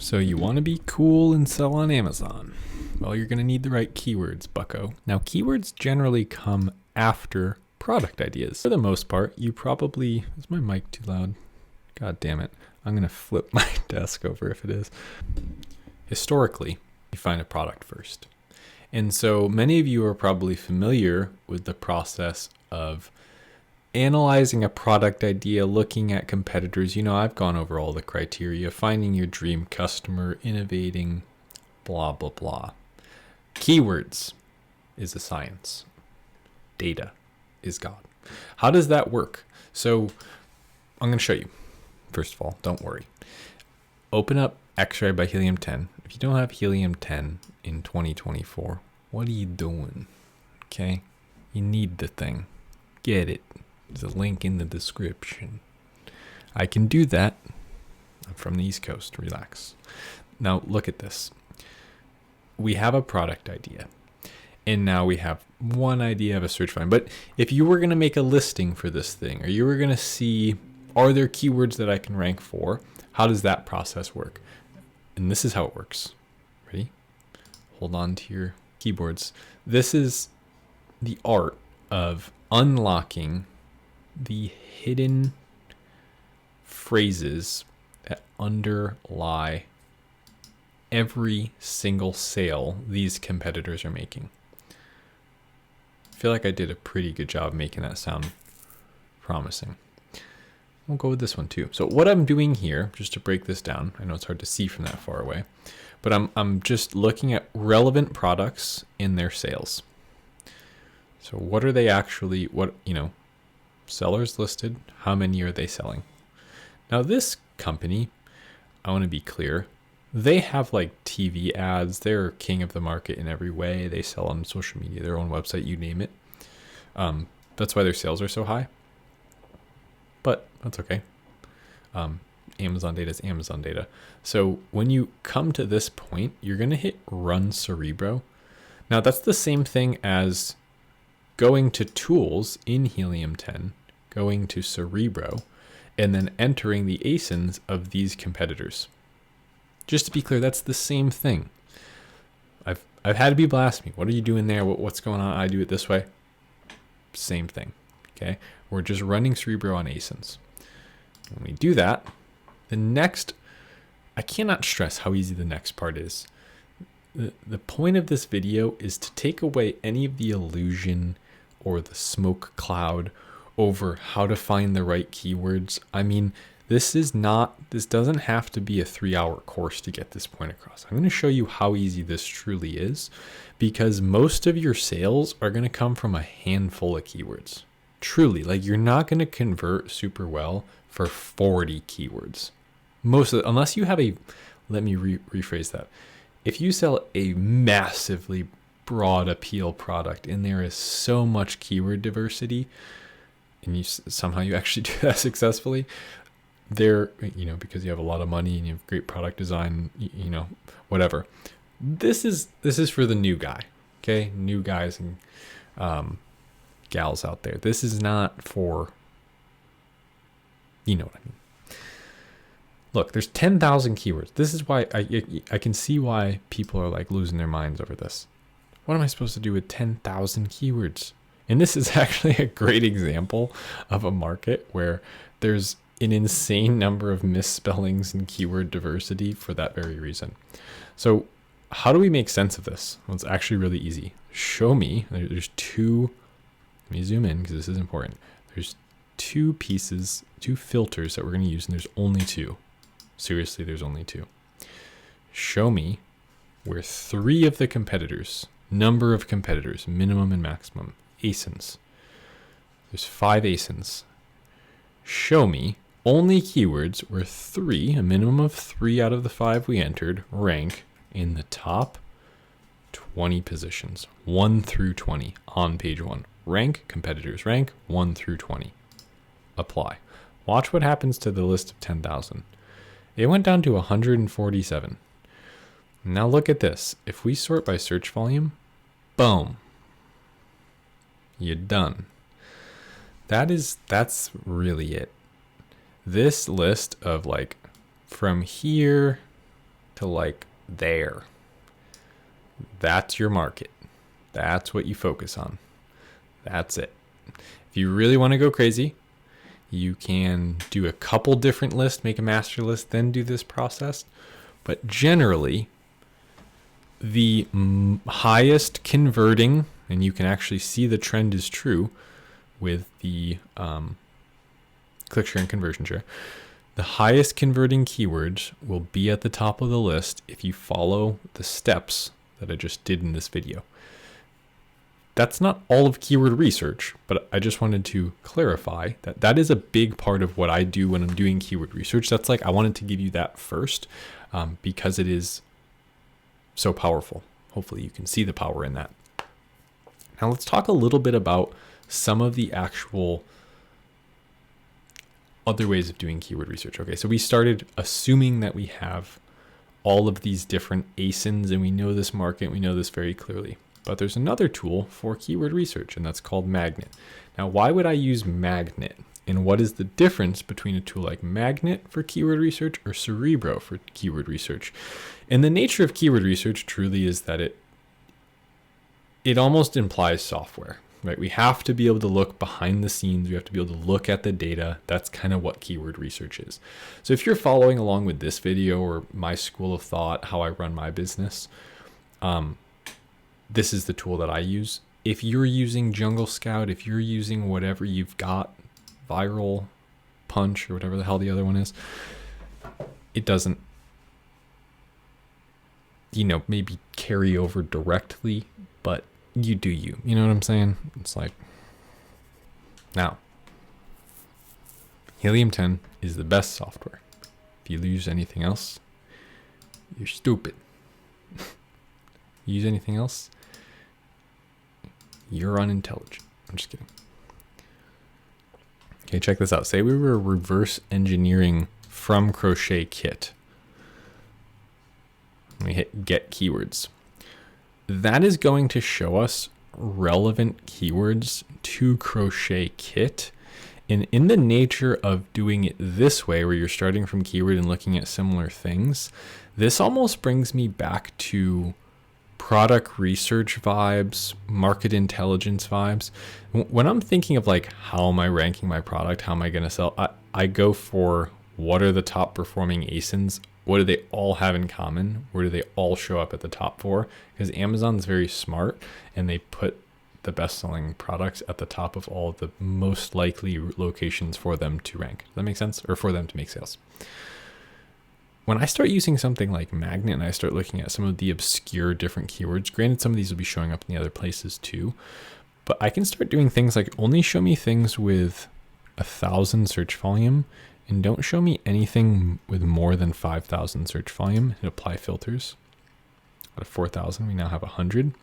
So you want to be cool and sell on Amazon. Well, you're going to need the right keywords, bucko. Now, keywords generally come after product ideas. For the most part, you probably... Is my mic too loud? God damn it. I'm going to flip my desk over if it is. Historically, you find a product first. And so many of you are probably familiar with the process of analyzing a product idea, looking at competitors. You know, I've gone over all the criteria, finding your dream customer, innovating, blah, blah, blah. Keywords is a science. Data is God. How does that work? So I'm going to show you. First of all, don't worry. Open up X-Ray by Helium-10. If you don't have Helium-10 in 2024, what are you doing? Okay? You need the thing. Get it. There's a link in the description. I can do that. I'm from the East Coast. Relax. Now, look at this. We have a product idea. And now we have one idea of a search find. But if you were going to make a listing for this thing, or you were going to see, are there keywords that I can rank for? How does that process work? And this is how it works. Ready? Hold on to your keyboards. This is the art of unlocking the hidden phrases that underlie every single sale these competitors are making. I feel like I did a pretty good job making that sound promising. We'll go with this one too. So what I'm doing here, just to break this down, I know it's hard to see from that far away, but I'm just looking at relevant products in their sales. So what are they actually, sellers listed, how many are they selling? Now this company, I want to be clear, they have like TV ads. They're king of the market in every way. They sell on social media, their own website, you name it. That's why their sales are so high. But that's okay. Amazon data is Amazon data. So when you come to this point, you're going to hit Run Cerebro. Now that's the same thing as going to Tools in Helium-10, going to Cerebro, and then entering the ASINs of these competitors. Just to be clear, that's the same thing. I've had people ask me, what are you doing there? What's going on? I do it this way. Same thing. Okay. We're just running Cerebro on ASINs. When we do that, the next, I cannot stress how easy the next part is. The point of this video is to take away any of the illusion or the smoke cloud over how to find the right keywords. I mean, this doesn't have to be a 3-hour course to get this point across. I'm going to show you how easy this truly is, because most of your sales are going to come from a handful of keywords. Truly, like you're not going to convert super well for 40 keywords. Unless you have let me rephrase that. If you sell a massively broad appeal product and there is so much keyword diversity, and somehow you actually do that successfully, because you have a lot of money and you have great product design, whatever. This is for the new guy, okay? New guys and gals out there. This is not for, you know what I mean. Look, there's 10,000 keywords. This is why I can see why people are like losing their minds over this. What am I supposed to do with 10,000 keywords? And this is actually a great example of a market where there's an insane number of misspellings and keyword diversity for that very reason. So how do we make sense of this? Well, it's actually really easy. Show me, there's two, let me zoom in because this is important. There's two filters that we're going to use, and there's only two. Seriously, there's only two. Show me where 3 of the competitors, number of competitors, minimum and maximum, ASINs. There's 5 ASINs. Show me only keywords where 3, a minimum of 3 out of the 5 we entered, rank in the top 20 positions, 1 through 20 on page 1. Rank, competitors rank 1 through 20. Apply. Watch what happens to the list of 10,000. It went down to 147. Now look at this. If we sort by search volume, boom, you're done. That's really it. This list of like from here to like there. That's your market. That's what you focus on. That's it. If you really want to go crazy, you can do a couple different lists, make a master list, then do this process. But generally, the highest converting, and you can actually see the trend is true with the click share and conversion share. The highest converting keywords will be at the top of the list if you follow the steps that I just did in this video. That's not all of keyword research, but I just wanted to clarify that that is a big part of what I do when I'm doing keyword research. That's like, I wanted to give you that first because it is so powerful. Hopefully you can see the power in that. Now let's talk a little bit about some of the actual other ways of doing keyword research. Okay, so we started assuming that we have all of these different ASINs and we know this market, we know this very clearly. But there's another tool for keyword research, and that's called Magnet. Now, why would I use Magnet? And what is the difference between a tool like Magnet for keyword research or Cerebro for keyword research? And the nature of keyword research truly is that it almost implies software, right? We have to be able to look behind the scenes. We have to be able to look at the data. That's kind of what keyword research is. So if you're following along with this video or my school of thought, how I run my business, this is the tool that I use. If you're using Jungle Scout, if you're using whatever you've got, Viral Punch or whatever the hell the other one is, it doesn't, maybe carry over directly, but you do you. You know what I'm saying? It's like, now, Helium 10 is the best software. If you use anything else, you're stupid. You use anything else, you're unintelligent. I'm just kidding. Okay, check this out. Say we were reverse engineering from Crochet Kit. We hit get keywords. That is going to show us relevant keywords to Crochet Kit. And in the nature of doing it this way, where you're starting from keyword and looking at similar things, this almost brings me back to product research vibes, market intelligence vibes. When I'm thinking of like, how am I ranking my product? How am I going to sell? I go for what are the top performing ASINs? What do they all have in common? Where do they all show up at the top for? Because Amazon's very smart and they put the best selling products at the top of all the most likely locations for them to rank. Does that make sense? Or for them to make sales. When I start using something like Magnet and I start looking at some of the obscure different keywords, granted some of these will be showing up in the other places too, but I can start doing things like only show me things with 1,000 search volume and don't show me anything with more than 5,000 search volume and apply filters. Out of 4,000, we now have 100.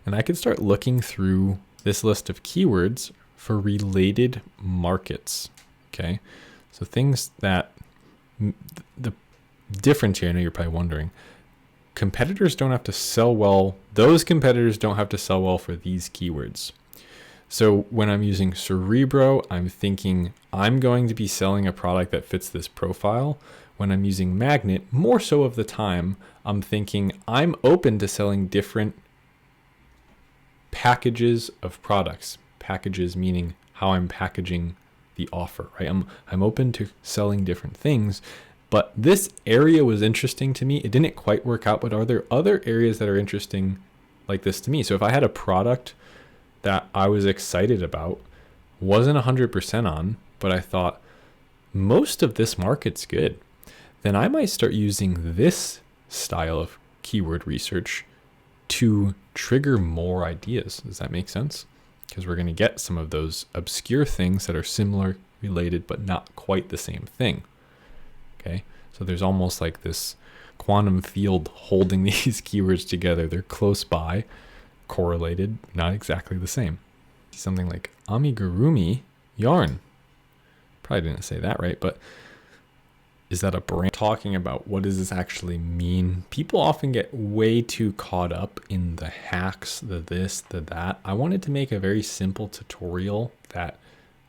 And I can start looking through this list of keywords for related markets, okay? So things that the difference here, I know you're probably wondering, competitors don't have to sell well. Those competitors don't have to sell well for these keywords. So when I'm using Cerebro, I'm thinking I'm going to be selling a product that fits this profile. When I'm using Magnet, more so of the time, I'm thinking I'm open to selling different packages of products. Packages meaning how I'm packaging the offer, right? I'm open to selling different things, but this area was interesting to me. It didn't quite work out, but are there other areas that are interesting like this to me? So if I had a product that I was excited about, wasn't 100% on, but I thought most of this market's good, then I might start using this style of keyword research to trigger more ideas. Does that make sense? Because we're going to get some of those obscure things that are similar, related, but not quite the same thing. Okay, so there's almost like this quantum field holding these keywords together. They're close by, correlated, not exactly the same. Something like amigurumi yarn. Probably didn't say that right, but is that a brand? Talking about what does this actually mean? People often get way too caught up in the hacks, the this, the that. I wanted to make a very simple tutorial that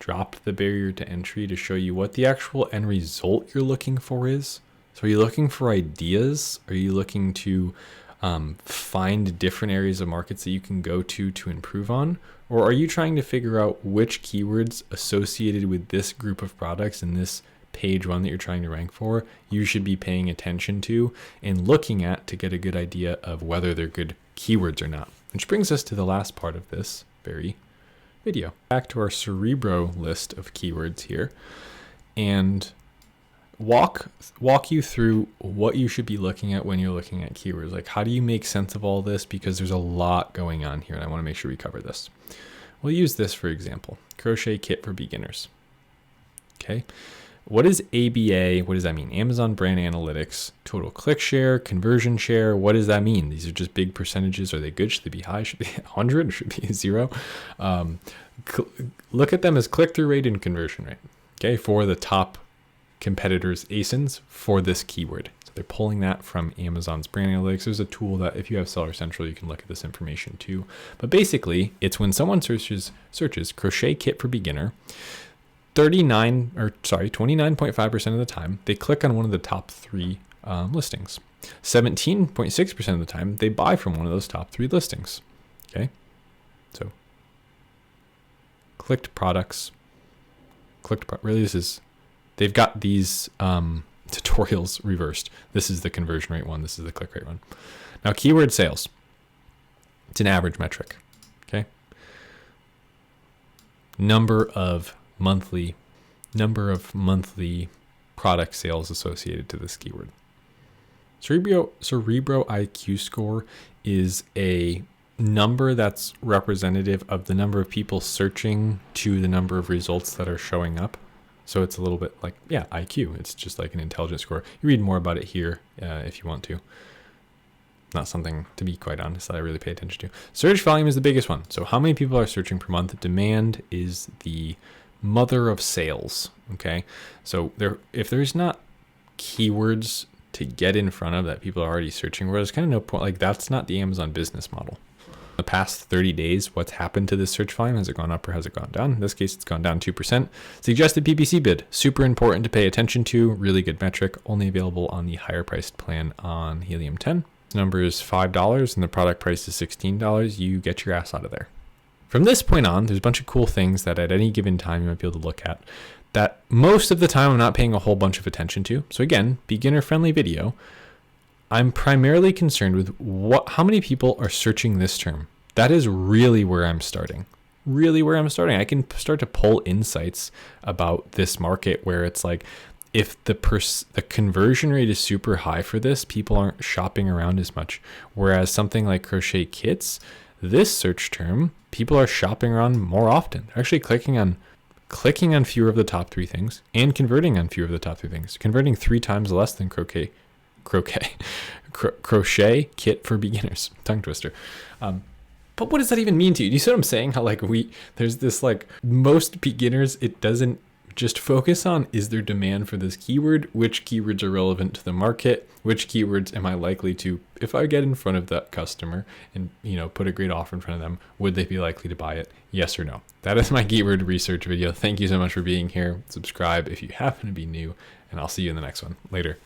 dropped the barrier to entry to show you what the actual end result you're looking for is. So are you looking for ideas? Are you looking to find different areas of markets that you can go to improve on? Or are you trying to figure out which keywords associated with this group of products in this page one that you're trying to rank for you should be paying attention to and looking at to get a good idea of whether they're good keywords or not? Which brings us to the last part of this very video. Back to our Cerebro list of keywords here, and walk you through what you should be looking at when you're looking at keywords. Like, how do you make sense of all this? Because there's a lot going on here, and I want to make sure we cover this. We'll use this for example, crochet kit for beginners. Okay. What is ABA? What does that mean? Amazon Brand Analytics, total click share, conversion share. What does that mean? These are just big percentages. Are they good? Should they be high? Should they be 100? Should they be 0? Look at them as click-through rate and conversion rate. Okay, for the top competitors ASINs for this keyword. So they're pulling that from Amazon's Brand Analytics. There's a tool that if you have Seller Central, you can look at this information too. But basically, it's when someone searches crochet kit for beginner, 29.5% of the time, they click on one of the top 3 listings. 17.6% of the time, they buy from one of those top 3 listings. Okay, so really this is, they've got these tutorials reversed. This is the conversion rate one. This is the click rate one. Now, keyword sales, it's an average metric. Okay, number of monthly product sales associated to this keyword. Cerebro IQ score is a number that's representative of the number of people searching to the number of results that are showing up. So it's a little bit like, yeah, IQ. It's just like an intelligence score. You read more about it here if you want to. Not something, to be quite honest, that I really pay attention to. Search volume is the biggest one. So how many people are searching per month? Demand is the mother of sales. Okay, so if there's not keywords to get in front of that people are already searching for, there's kind of no point. Like, that's not the Amazon business model. The past 30 days, what's happened to this search volume? Has it gone up or has it gone down? In this case, it's gone down 2%. Suggested PPC bid, super important to pay attention to. Really good metric, only available on the higher priced plan on Helium 10. Number is $5 and the product price is $16. You get your ass out of there. From this point on, there's a bunch of cool things that at any given time you might be able to look at that most of the time I'm not paying a whole bunch of attention to. So again, beginner-friendly video. I'm primarily concerned with how many people are searching this term. That is really where I'm starting. I can start to pull insights about this market where it's like, if the conversion rate is super high for this, people aren't shopping around as much. Whereas something like crochet kits, this search term, people are shopping around more often. They're actually clicking on fewer of the top 3 things and converting on fewer of the top 3 things. Converting 3 times less than crochet kit for beginners. Tongue twister. But what does that even mean to you? Do you see what I'm saying? How there's this most beginners, it doesn't just focus on, is there demand for this keyword? Which keywords are relevant to the market? Which keywords am I likely to, if I get in front of that customer and put a great offer in front of them, would they be likely to buy it? Yes or no? That is my keyword research video. Thank you so much for being here. Subscribe if you happen to be new, and I'll see you in the next one. Later.